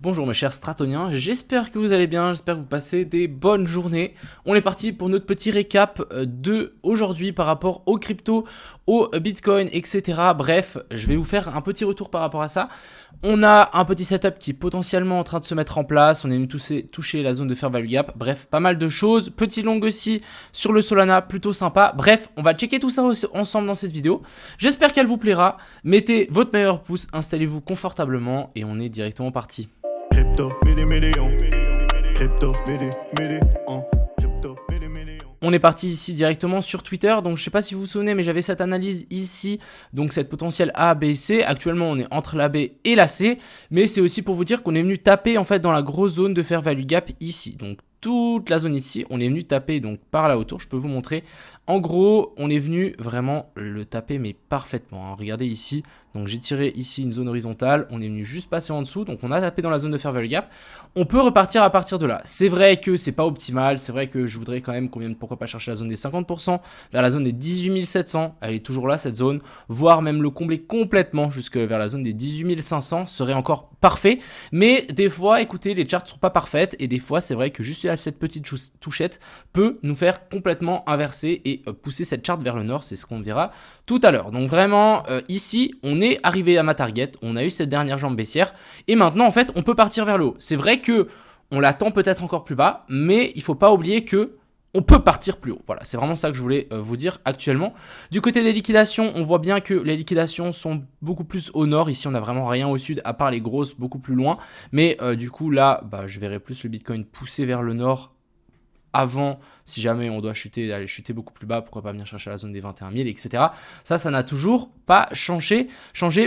Bonjour mes chers stratoniens, j'espère que vous allez bien, j'espère que vous passez des bonnes journées. On est parti pour notre petit récap de aujourd'hui par rapport aux cryptos, au Bitcoin, etc. Bref, je vais vous faire un petit retour par rapport à ça. On a un petit setup qui est potentiellement en train de se mettre en place, on est venu toucher la zone de fair value gap, bref, pas mal de choses. Petit long aussi sur le Solana, plutôt sympa. Bref, on va checker tout ça ensemble dans cette vidéo. J'espère qu'elle vous plaira. Mettez votre meilleur pouce, installez-vous confortablement et on est directement parti. Crypto, million. Crypto, million. Crypto, million. On est parti ici directement sur Twitter, donc je sais pas si vous vous souvenez, mais j'avais cette analyse ici, donc cette potentielle A, B, C. Actuellement, on est entre la B et la C, mais c'est aussi pour vous dire qu'on est venu taper en fait dans la grosse zone de fair value gap ici. Donc toute la zone ici, on est venu taper donc par là autour. Je peux vous montrer. En gros, on est venu vraiment le taper mais parfaitement. Hein. Regardez ici. Donc j'ai tiré ici une zone horizontale. On est venu juste passer en dessous. Donc on a tapé dans la zone de fair value gap. On peut repartir à partir de là. C'est vrai que c'est pas optimal. C'est vrai que je voudrais quand même qu'on vienne pourquoi pas chercher la zone des 50%. Vers la zone des 18 700. Elle est toujours là cette zone. Voire même le combler complètement jusque vers la zone des 18 500 serait encore parfait. Mais des fois, écoutez, les charts sont pas parfaites. Et des fois, c'est vrai que juste cette petite touchette peut nous faire complètement inverser et pousser cette charte vers le nord, c'est ce qu'on verra tout à l'heure. Donc vraiment, ici, on est arrivé à ma target, on a eu cette dernière jambe baissière, et maintenant, en fait, on peut partir vers le haut. C'est vrai que on l'attend peut-être encore plus bas, mais il ne faut pas oublier que on peut partir plus haut. Voilà, c'est vraiment ça que je voulais vous dire actuellement. Du côté des liquidations, on voit bien que les liquidations sont beaucoup plus au nord. Ici, on n'a vraiment rien au sud, à part les grosses beaucoup plus loin. Mais du coup, là, je verrai plus le Bitcoin pousser vers le nord avant, si jamais on doit chuter, aller chuter beaucoup plus bas, pourquoi pas venir chercher la zone des 21 000, etc. Ça n'a toujours pas changé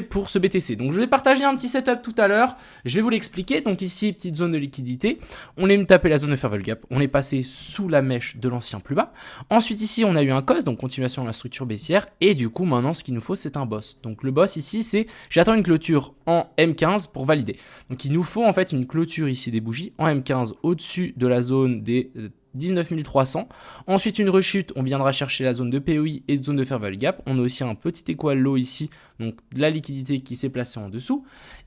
pour ce BTC. Donc je vais partager un petit setup tout à l'heure, je vais vous l'expliquer. Donc ici, petite zone de liquidité, on est venu taper la zone de fair value gap, on est passé sous la mèche de l'ancien plus bas. Ensuite ici, on a eu un cos, donc continuation de la structure baissière, et du coup maintenant ce qu'il nous faut c'est un boss. Donc le boss ici c'est, j'attends une clôture en M15 pour valider. Donc il nous faut en fait une clôture ici des bougies en M15 au-dessus de la zone des 19 300. Ensuite, une rechute, on viendra chercher la zone de POI et zone de fair value gap. On a aussi un petit équal low ici, donc de la liquidité qui s'est placée en dessous.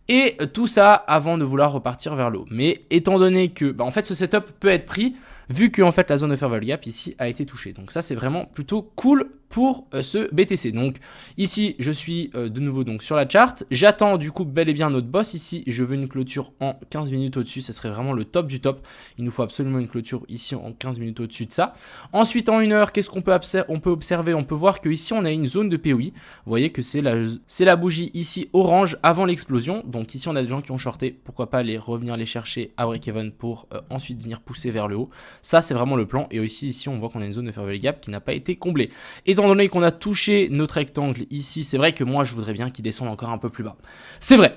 Et tout ça avant de vouloir repartir vers le haut. Mais étant donné que en fait, ce setup peut être pris, vu que en fait, la zone de fair value gap ici a été touchée. Donc ça, c'est vraiment plutôt cool pour ce BTC. Donc ici, je suis de nouveau donc sur la charte. J'attends du coup bel et bien notre boss ici. Je veux une clôture en 15 minutes au-dessus. Ça serait vraiment le top du top. Il nous faut absolument une clôture ici en 15 minutes au-dessus de ça. Ensuite, en 1 heure, qu'est-ce qu'on peut observer? On peut voir que ici, on a une zone de POI. Vous voyez que c'est la bougie ici orange avant l'explosion. Donc ici, on a des gens qui ont shorté. Pourquoi pas revenir les chercher à break-even pour ensuite venir pousser vers le haut. Ça, c'est vraiment le plan. Et aussi, ici, on voit qu'on a une zone de fair value gap qui n'a pas été comblée. Étant donné qu'on a touché notre rectangle ici, c'est vrai que moi, je voudrais bien qu'il descende encore un peu plus bas. C'est vrai.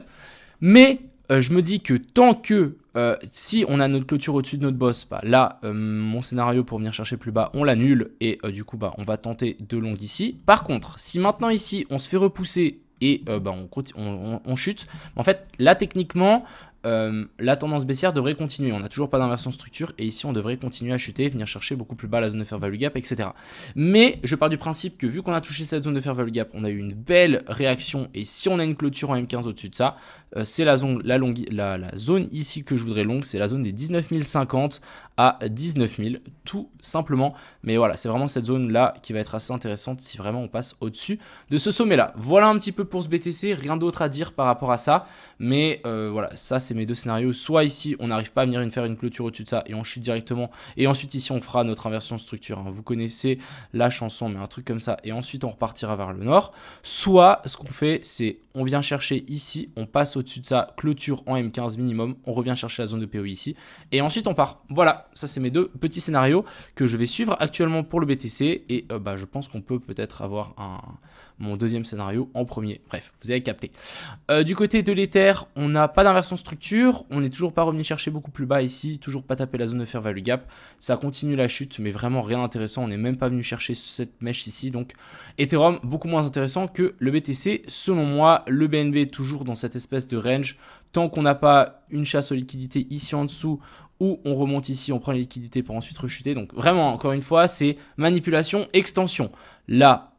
Mais je me dis que tant que si on a notre clôture au-dessus de notre boss, là, mon scénario pour venir chercher plus bas, on l'annule et du coup, on va tenter de long ici. Par contre, si maintenant ici, on se fait repousser et on chute, en fait, là, techniquement, la tendance baissière devrait continuer. On n'a toujours pas d'inversion structure et ici on devrait continuer à chuter, venir chercher beaucoup plus bas la zone de fair value gap, etc. Mais je pars du principe que vu qu'on a touché cette zone de fair value gap, on a eu une belle réaction et si on a une clôture en M15 au-dessus de ça, c'est la zone ici que je voudrais longue, c'est la zone des 19 050 à 19 000 tout simplement. Mais voilà, c'est vraiment cette zone là qui va être assez intéressante si vraiment on passe au-dessus de ce sommet là. Voilà un petit peu pour ce BTC, rien d'autre à dire par rapport à ça. Mais voilà, ça c'est mes deux scénarios. Soit ici on n'arrive pas à venir faire une clôture au-dessus de ça et on chute directement. Et ensuite ici on fera notre inversion de structure. Hein. Vous connaissez la chanson, mais un truc comme ça. Et ensuite on repartira vers le nord. Soit ce qu'on fait c'est on vient chercher ici, on passe au-dessus de ça, clôture en M15 minimum. On revient chercher la zone de POI ici. Et ensuite on part. Voilà, ça c'est mes deux petits scénarios que je vais suivre actuellement pour le BTC. Et je pense qu'on peut peut-être avoir mon deuxième scénario en premier. Bref, vous avez capté. Du côté de l'Ether, on n'a pas d'inversion structure, on n'est toujours pas revenu chercher beaucoup plus bas ici, toujours pas taper la zone de fair value gap, ça continue la chute, mais vraiment rien d'intéressant, on n'est même pas venu chercher cette mèche ici, donc Ethereum beaucoup moins intéressant que le BTC selon moi. Le BNB toujours dans cette espèce de range, tant qu'on n'a pas une chasse aux liquidités ici en dessous, ou on remonte ici, on prend les liquidités pour ensuite rechuter, donc vraiment encore une fois c'est manipulation, extension. Là,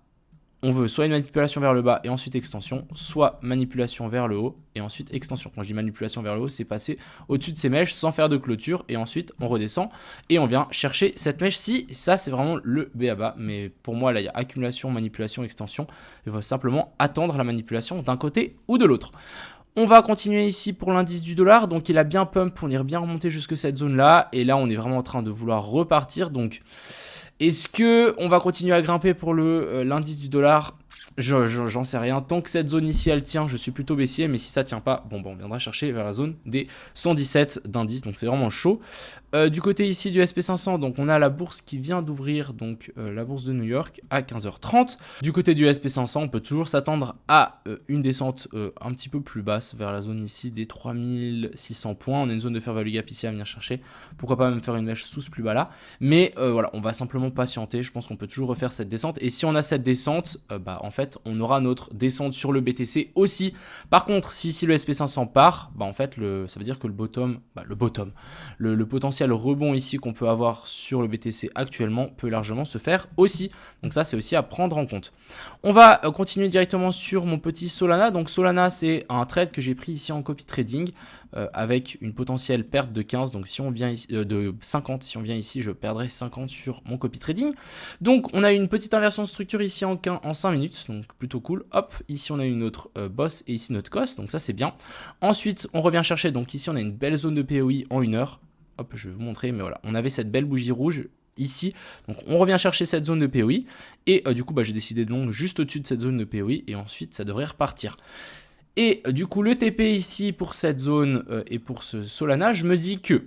on veut soit une manipulation vers le bas et ensuite extension, soit manipulation vers le haut et ensuite extension. Quand je dis manipulation vers le haut, c'est passer au-dessus de ces mèches sans faire de clôture et ensuite on redescend et on vient chercher cette mèche-ci. Ça, c'est vraiment le b.a.-ba, mais pour moi, là, il y a accumulation, manipulation, extension. Il faut simplement attendre la manipulation d'un côté ou de l'autre. On va continuer ici pour l'indice du dollar, donc il a bien pump, on est bien remonté jusque cette zone-là, et là, on est vraiment en train de vouloir repartir, donc... Est-ce qu'on va continuer à grimper pour l'indice du dollar? J'en sais rien. Tant que cette zone ici elle tient, je suis plutôt baissier, mais si ça tient pas, bon, on viendra chercher vers la zone des 117 d'indice, donc c'est vraiment chaud. Du côté ici du SP500, donc on a la bourse qui vient d'ouvrir, donc la bourse de New York à 15h30. Du côté du SP500, on peut toujours s'attendre à une descente un petit peu plus basse vers la zone ici des 3600 points. On a une zone de fair value gap ici à venir chercher. Pourquoi pas même faire une mèche sous ce plus bas là. Mais voilà, on va simplement patienter. Je pense qu'on peut toujours refaire cette descente. Et si on a cette descente, en fait, on aura notre descente sur le BTC aussi. Par contre, si le SP500 part, en fait, ça veut dire que le bottom, le potentiel rebond ici qu'on peut avoir sur le BTC actuellement peut largement se faire aussi. Donc ça, c'est aussi à prendre en compte. On va continuer directement sur mon petit Solana. Donc Solana, c'est un trade que j'ai pris ici en copy trading avec une potentielle perte de 15. Donc si on vient ici, de 50, si on vient ici, je perdrai 50 sur mon copy trading. Donc on a une petite inversion de structure ici en 5 minutes. Donc plutôt cool. Hop, ici on a une autre boss et ici notre cost. Donc ça, c'est bien. Ensuite, on revient chercher. Donc ici, on a une belle zone de POI en 1 heure. Hop, je vais vous montrer, mais voilà, on avait cette belle bougie rouge ici, donc on revient chercher cette zone de POI, et du coup, j'ai décidé de long juste au-dessus de cette zone de POI, et ensuite, ça devrait repartir. Et du coup, le TP ici pour cette zone et pour ce Solana, je me dis que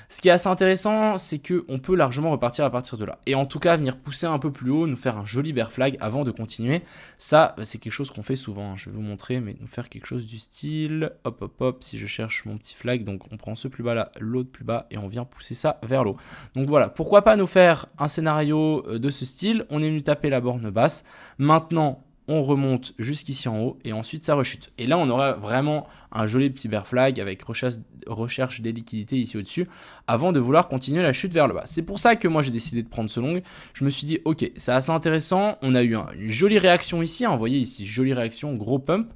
ce qui est assez intéressant, c'est qu'on peut largement repartir à partir de là. Et en tout cas, venir pousser un peu plus haut, nous faire un joli bear flag avant de continuer. Ça, c'est quelque chose qu'on fait souvent. Je vais vous montrer, mais nous faire quelque chose du style... Hop, hop, hop, si je cherche mon petit flag. Donc, on prend ce plus bas là, l'autre plus bas, et on vient pousser ça vers l'eau. Donc voilà, pourquoi pas nous faire un scénario de ce style. On est venu taper la borne basse. Maintenant... on remonte jusqu'ici en haut et ensuite ça rechute. Et là, on aura vraiment un joli petit bear flag avec recherche des liquidités ici au-dessus avant de vouloir continuer la chute vers le bas. C'est pour ça que moi, j'ai décidé de prendre ce long. Je me suis dit, ok, c'est assez intéressant. On a eu une jolie réaction ici. Vous voyez ici, jolie réaction, gros pump.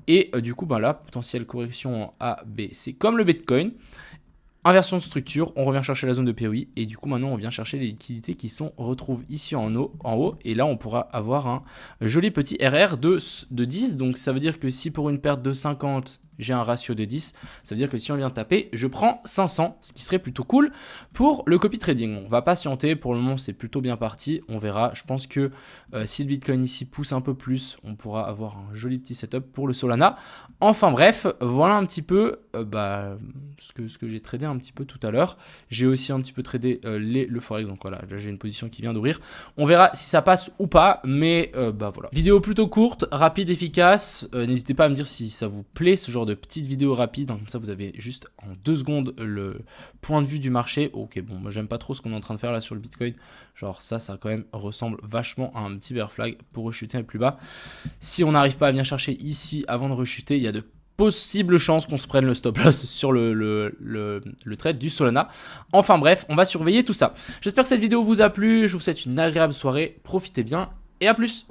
Et du coup, là, potentielle correction en A, B, C, comme le Bitcoin. Inversion de structure, on revient chercher la zone de POI et du coup maintenant on vient chercher les liquidités qui sont retrouvent ici en haut et là on pourra avoir un joli petit RR de 10. Donc ça veut dire que si pour une perte de 50 j'ai un ratio de 10, ça veut dire que si on vient taper, je prends 500, ce qui serait plutôt cool pour le copy trading. On va patienter, pour le moment c'est plutôt bien parti, on verra. Je pense que si le Bitcoin ici pousse un peu plus, on pourra avoir un joli petit setup pour le Solana. Enfin bref, voilà un petit peu ce que j'ai tradé un petit peu tout à l'heure. J'ai aussi un petit peu tradé le Forex, donc voilà, là j'ai une position qui vient d'ouvrir. On verra si ça passe ou pas, mais voilà. Vidéo plutôt courte, rapide, efficace. N'hésitez pas à me dire si ça vous plaît, ce genre de petites vidéos rapides, comme ça vous avez juste en 2 secondes le point de vue du marché. Ok, bon, moi j'aime pas trop ce qu'on est en train de faire là sur le Bitcoin, genre ça quand même ressemble vachement à un petit bear flag pour rechuter plus bas. Si on n'arrive pas à bien chercher ici avant de rechuter, il y a de possibles chances qu'on se prenne le stop loss sur le trade du Solana. Enfin bref, on va surveiller tout ça. J'espère que cette vidéo vous a plu, je vous souhaite une agréable soirée, profitez bien et à plus.